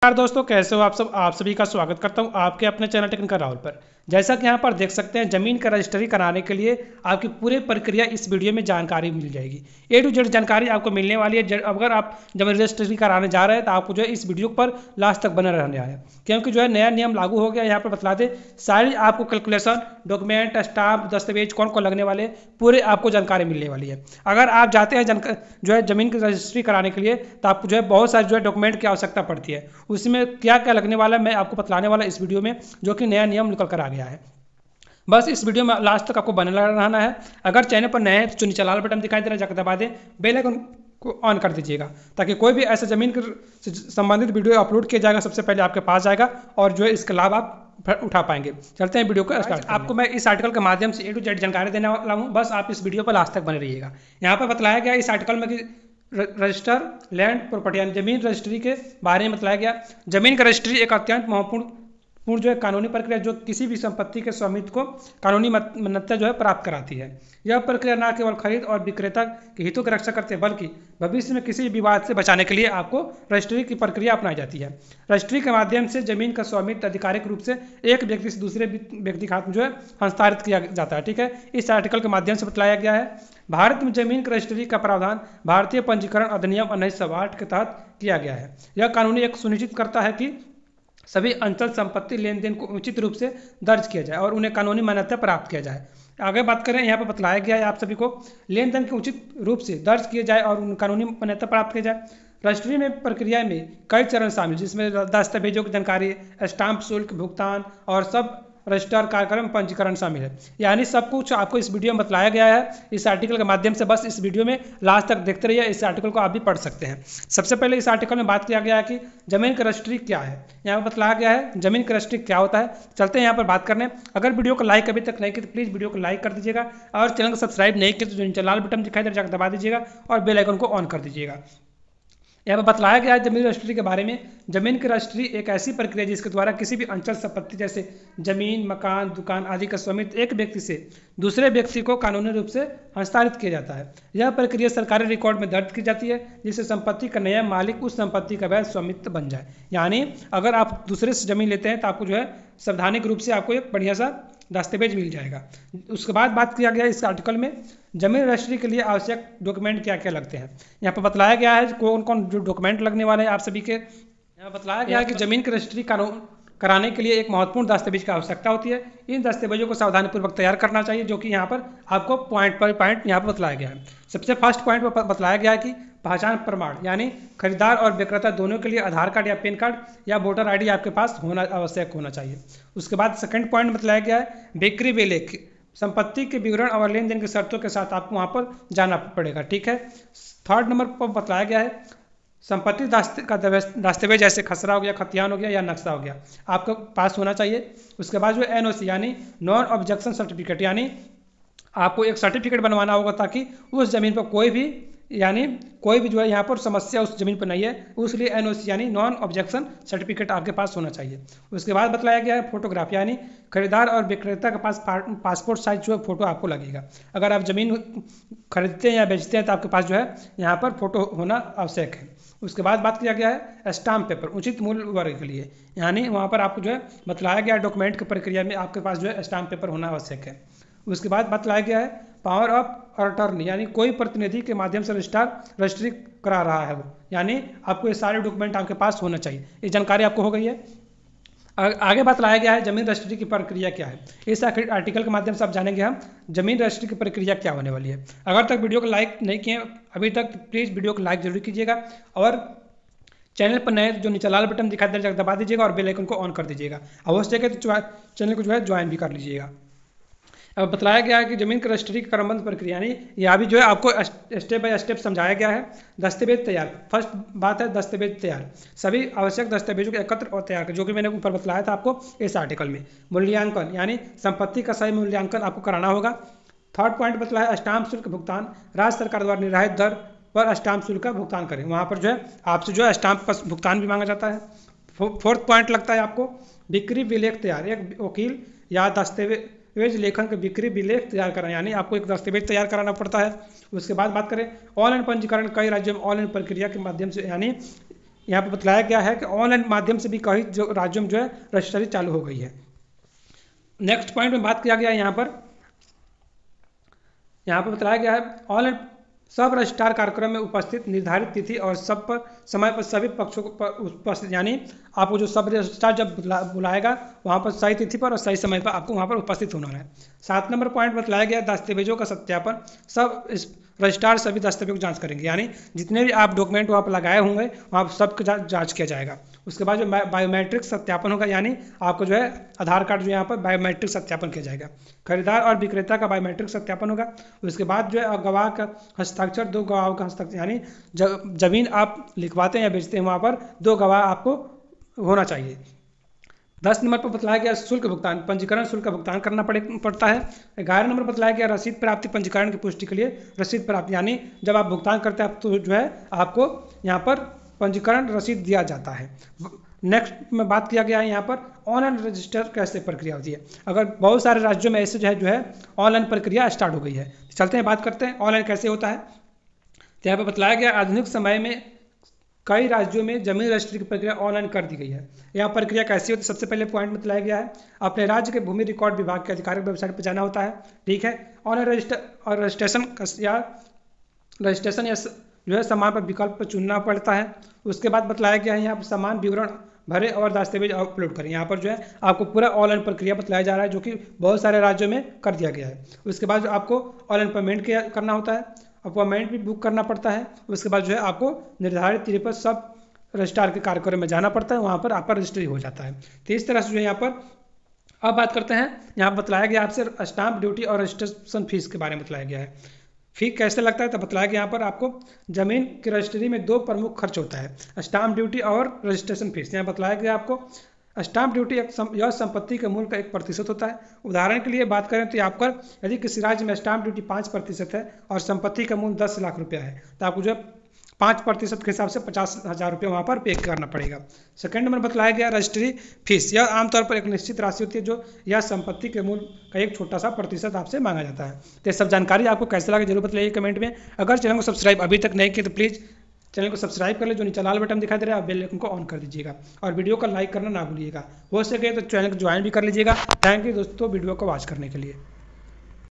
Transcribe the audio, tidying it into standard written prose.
नमस्कार दोस्तों, कैसे हो आप सब। आप सभी का स्वागत करता हूं आपके अपने चैनल टेक्निकल राहुल पर। जैसा कि यहां पर देख सकते हैं, ज़मीन का रजिस्ट्री कराने के लिए आपकी पूरी प्रक्रिया इस वीडियो में जानकारी मिल जाएगी। ए टू जेड जानकारी आपको मिलने वाली है। अगर आप ज़मीन रजिस्ट्री कराने जा रहे हैं तो आपको जो है इस वीडियो पर लास्ट तक बना रहने है, क्योंकि जो है नया नियम लागू हो गया। यहाँ पर बतला दे सारी आपको कैलकुलेशन, डॉक्यूमेंट, स्टाम्प, दस्तावेज कौन कौन लगने वाले पूरे आपको जानकारी मिलने वाली है। अगर आप जाते हैं जो है ज़मीन की रजिस्ट्री कराने के लिए तो आपको जो है बहुत सारे जो है डॉक्यूमेंट की आवश्यकता पड़ती है। उसमें क्या क्या लगने वाला है मैं आपको बतलाने वाला इस वीडियो में, जो कि नया नियम निकल कर आ गया है। बस इस वीडियो में लास्ट तक आपको बने रहना है। अगर चैनल पर नए हैं तो नीचे लाल बटन दिखाई दे रहा है, जाकर दबा दें, बेल आइकन को ऑन कर दीजिएगा, ताकि कोई भी ऐसा ज़मीन से संबंधित वीडियो अपलोड किया जाएगा सबसे पहले आपके पास जाएगा और जो है इसका लाभ आप उठा पाएंगे। चलते हैं वीडियो को स्टार्ट। आपको मैं इस आर्टिकल के माध्यम से ए टू जेड जानकारी देने वाला हूँ, बस आप इस वीडियो पर लास्ट तक बने रहिएगा। यहाँ पर बताया गया इस आर्टिकल में कि रजिस्टर लैंड प्रॉपर्टी यानी जमीन रजिस्ट्री के बारे में बताया गया। जमीन का रजिस्ट्री एक अत्यंत महत्वपूर्ण जो है कानूनी प्रक्रिया जो किसी भी संपत्ति के स्वामित्व को कानूनी मान्यता जो है प्राप्त कराती है। यह प्रक्रिया न केवल खरीद और विक्रेता के हितों की रक्षा करती है, बल्कि भविष्य में किसी विवाद से बचाने के लिए आपको रजिस्ट्री की प्रक्रिया अपनाई जाती है। रजिस्ट्री के माध्यम से जमीन का स्वामित्व आधिकारिक रूप से एक व्यक्ति से दूसरे व्यक्ति के हाथ में जो है हस्तांतरित किया जाता है। ठीक है, इस आर्टिकल के माध्यम से बताया गया है। भारत में जमीन की रजिस्ट्री का प्रावधान भारतीय पंजीकरण अधिनियम 1908 के तहत किया गया है। यह कानूनी एक सुनिश्चित करता है कि सभी अंचल संपत्ति लेन देन को उचित रूप से दर्ज किया जाए और उन्हें कानूनी मान्यता प्राप्त किया जाए। आगे बात करें, यहाँ पर बताया गया है आप सभी को लेन देन के उचित रूप से दर्ज किए जाए और उन्हें कानूनी मान्यता प्राप्त किया जाए। रजिस्ट्री में प्रक्रिया में कई चरण शामिल, जिसमें दस्तावेजों की जानकारी, स्टाम्प शुल्क भुगतान और सब रजिस्टर कार्यक्रम पंजीकरण शामिल है। यानी सब कुछ आपको इस वीडियो में बतलाया गया है इस आर्टिकल के माध्यम से। बस इस वीडियो में लास्ट तक देखते रहिए, इस आर्टिकल को आप भी पढ़ सकते हैं। सबसे पहले इस आर्टिकल में बात किया गया है कि जमीन की रजिस्ट्री क्या है। यहाँ पर बतलाया गया है जमीन की रजिस्ट्री क्या होता है। चलते हैं यहाँ पर बात करने। अगर वीडियो को लाइक अभी तक नहीं किया तो प्लीज़ वीडियो को लाइक कर दीजिएगा, और चैनल को सब्सक्राइब नहीं किया तो जो नीचे लाल बटन दिखाई दे रहा है दबा दीजिएगा और बेल आइकन को ऑन कर दीजिएगा। यहाँ पर बतलाया गया है जमीन रजिस्ट्री के बारे में। जमीन की रजिस्ट्री एक ऐसी प्रक्रिया जिसके द्वारा किसी भी अंचल संपत्ति जैसे जमीन, मकान, दुकान आदि का स्वामित्व एक व्यक्ति से दूसरे व्यक्ति को कानूनी रूप से हस्तांतरित किया जाता है। यह प्रक्रिया सरकारी रिकॉर्ड में दर्ज की जाती है, जिससे संपत्ति का नया मालिक उस संपत्ति का वैध स्वामित्व बन जाए। यानी अगर आप दूसरे से जमीन लेते हैं तो आपको जो है संवैधानिक रूप से आपको एक बढ़िया सा दस्तावेज मिल जाएगा। उसके बाद बात किया गया इस आर्टिकल में जमीन रजिस्ट्री के लिए आवश्यक डॉक्यूमेंट क्या क्या लगते हैं। यहाँ पर बताया गया है कौन कौन जो डॉक्यूमेंट लगने वाले हैं आप सभी के। यहाँ बताया गया है कि जमीन की रजिस्ट्री कानून कराने के लिए एक महत्वपूर्ण दस्तावेज की आवश्यकता होती है। इन दस्तावेजों को सावधानीपूर्वक तैयार करना चाहिए, जो कि यहाँ पर आपको पॉइंट पर पॉइंट यहाँ पर बतलाया गया है। सबसे फर्स्ट पॉइंट पर बतलाया गया है कि पहचान प्रमाण, यानी खरीदार और विक्रेता दोनों के लिए आधार कार्ड या पैन कार्ड या वोटर आईडी आपके पास होना आवश्यक होना चाहिए। उसके बाद सेकंड पॉइंट बताया गया है बिक्री विलेख, संपत्ति के विवरण और लेन देन की शर्तों के साथ आपको वहाँ पर जाना पड़ेगा। ठीक है, थर्ड नंबर पर बताया गया है संपत्ति का दस्तावेज जैसे खसरा हो गया, खतियान हो गया या नक्शा हो गया आपके पास होना चाहिए। उसके बाद जो एनओसी यानी नॉन ऑब्जेक्शन सर्टिफिकेट, यानी आपको एक सर्टिफिकेट बनवाना होगा ताकि उस जमीन पर कोई भी जो है यहाँ पर समस्या उस जमीन पर नहीं है, उसलिए एनओसी यानी नॉन ऑब्जेक्शन सर्टिफिकेट आपके पास होना चाहिए। उसके बाद बताया गया है फोटोग्राफ, यानी खरीदार और विक्रेता के पास पासपोर्ट साइज जो है फोटो आपको लगेगा। अगर आप जमीन खरीदते हैं या बेचते हैं तो आपके पास जो है यहाँ पर फोटो होना आवश्यक है। उसके बाद बात किया गया है स्टाम्प पेपर उचित मूल्य वर्ग के लिए, यानी वहाँ पर आपको जो है बतलाया गया डॉक्यूमेंट की प्रक्रिया में आपके पास जो है स्टाम्प पेपर होना आवश्यक है। उसके बाद बतलाया गया है पावर ऑफ अटॉर्नी, यानी कोई प्रतिनिधि के माध्यम से रजिस्ट्री करा रहा है वो, यानी आपको ये सारे डॉक्यूमेंट आपके पास होना चाहिए। ये जानकारी आपको हो गई है। आगे बतलाया गया है जमीन रजिस्ट्री की प्रक्रिया क्या है। इस आर्टिकल के माध्यम से आप जानेंगे हम जमीन रजिस्ट्री की प्रक्रिया क्या होने वाली है। अगर तक वीडियो को लाइक नहीं किए अभी तक तो प्लीज़ वीडियो को लाइक जरूर कीजिएगा, और चैनल पर नए जो नीचे लाल बटन दिखाई दे रहा है दबा दीजिएगा और बेल आइकन को ऑन कर दीजिएगा। आवश्यक है तो चैनल को जो है ज्वाइन भी कर लीजिएगा। अब बतलाया गया है कि जमीन की रजिस्ट्री की क्रमबद्ध प्रक्रिया, यानी यहाँ भी जो है आपको स्टेप बाय स्टेप समझाया गया है। दस्तावेज तैयार, फर्स्ट बात है दस्तावेज तैयार, सभी आवश्यक दस्तावेजों को एकत्र और तैयार कर, जो कि मैंने ऊपर बतलाया था आपको इस आर्टिकल में। मूल्यांकन, यानी संपत्ति का सही मूल्यांकन आपको कराना होगा। थर्ड पॉइंट बतलाया स्टाम्प शुल्क भुगतान, राज्य सरकार द्वारा निर्धारित दर पर स्टाम्प शुल्क का भुगतान करें। वहाँ पर जो है आपसे जो है स्टाम्प का भुगतान भी मांगा जाता है। फोर्थ पॉइंट लगता है आपको बिक्री विलेख तैयार, एक वकील या दस्तावेज लेखन के बिक्री विलेख तैयार करना, यानी आपको एक दस्तावेज तैयार कराना पड़ता है। उसके बाद बात करें ऑनलाइन पंजीकरण, कई राज्यों में ऑनलाइन प्रक्रिया के माध्यम से, यानी यहाँ पर बताया गया है कि ऑनलाइन माध्यम से भी कई जो राज्यों में जो है रजिस्ट्री चालू हो गई है। नेक्स्ट पॉइंट में बात किया गया है यहाँ पर बताया गया है ऑनलाइन सब रजिस्ट्रार कार्यक्रम में उपस्थित निर्धारित तिथि और सब पर समय पर सभी पक्षों को उपस्थित, यानी आपको जो सब रजिस्ट्रार जब बुलाएगा वहाँ पर सही तिथि पर और सही समय पर आपको वहाँ पर उपस्थित होना है। 7 नंबर पॉइंट बताया गया दस्तावेजों का सत्यापन। सब रजिस्ट्रार सभी दस्तावेजों की जांच करेंगे, यानी जितने भी आप डॉक्यूमेंट वहाँ पर लगाए होंगे वहाँ पर सबका जांच किया जाएगा। उसके बाद जो बायोमेट्रिक सत्यापन होगा, यानी आपको जो है आधार कार्ड जो यहाँ पर बायोमेट्रिक सत्यापन किया जाएगा। खरीदार और विक्रेता का बायोमेट्रिक सत्यापन होगा। उसके बाद जो है गवाह का हस्ताक्षर, 2 गवाहों का हस्ताक्षर, यानी जमीन आप लिखवाते हैं या बेचते हैं वहाँ पर 2 गवाह आपको होना चाहिए। 10 नंबर पर बताया गया शुल्क भुगतान, पंजीकरण शुल्क का भुगतान करना पड़ता है। 11 नंबर पर बताया गया रसीद प्राप्ति, पंजीकरण की पुष्टि के लिए रसीद प्राप्ति, यानी जब आप भुगतान करते हैं तो जो है आपको यहाँ पर पंजीकरण रसीद दिया जाता है। नेक्स्ट में बात किया गया है यहाँ पर ऑनलाइन रजिस्टर कैसे प्रक्रिया होती है। अगर बहुत सारे राज्यों में ऐसे जो है ऑनलाइन प्रक्रिया स्टार्ट हो गई है। चलते हैं बात करते हैं ऑनलाइन कैसे होता है। तो यहाँ पर बताया गया आधुनिक समय में कई राज्यों में जमीन रजिस्ट्री की प्रक्रिया ऑनलाइन कर दी गई है। यह प्रक्रिया कैसी होती है, सबसे पहले पॉइंट में बताया गया है अपने राज्य के भूमि रिकॉर्ड विभाग के आधिकारिक वेबसाइट पर जाना होता है। ठीक है, ऑनलाइन रजिस्ट्रेशन या जो है समान पर विकल्प पर चुनना पड़ता है। उसके बाद बताया गया है यहाँ पर समान विवरण भरे और दस्तावेज अपलोड करें। यहाँ पर जो है आपको पूरा ऑनलाइन प्रक्रिया बताया जा रहा है, जो कि बहुत सारे राज्यों में कर दिया गया है। उसके बाद आपको ऑनलाइन पेमेंट करना होता है, अपॉइंटमेंट भी बुक करना पड़ता है। उसके बाद जो है आपको निर्धारित तिथि पर सब रजिस्ट्रार के कार्यक्रम में जाना पड़ता है, वहाँ पर आपका रजिस्ट्री हो जाता है। तो इस तरह से जो है यहाँ पर अब बात करते हैं, यहाँ पर बताया गया आपसे स्टाम्प ड्यूटी और रजिस्ट्रेशन फीस के बारे में बताया गया है। फी कैसे लगता है तो बताया कि यहाँ पर आपको जमीन की रजिस्ट्री में 2 प्रमुख खर्च होता है, स्टाम्प ड्यूटी और रजिस्ट्रेशन फीस। यहाँ बताया गया आपको स्टाम्प ड्यूटी यह संपत्ति के मूल्य का 1% होता है। उदाहरण के लिए बात करें तो आपका यदि किसी राज्य में स्टाम्प ड्यूटी 5% है और संपत्ति का मूल्य 10 लाख रुपया है तो आपको जो 5% के हिसाब से 50,000 रुपये वहाँ पर पे करना पड़ेगा। सेकंड नंबर बताया गया रजिस्ट्री फीस। यह आमतौर पर एक निश्चित राशि होती है जो यह संपत्ति के मूल्य का एक छोटा सा प्रतिशत आपसे मांगा जाता है। तो सब जानकारी आपको कैसे लगा जरूर बताइए कमेंट में। अगर चैनल को सब्सक्राइब अभी तक नहीं किया तो प्लीज़ चैनल को सब्सक्राइब कर ले, जो नीचे लाल बटन दिखाई दे रहा है बेल आइकन को ऑन कर दीजिएगा और वीडियो को लाइक करना ना भूलिएगा। हो सके तो चैनल को ज्वाइन भी कर लीजिएगा। थैंक यू दोस्तों वीडियो को वॉच करने के लिए।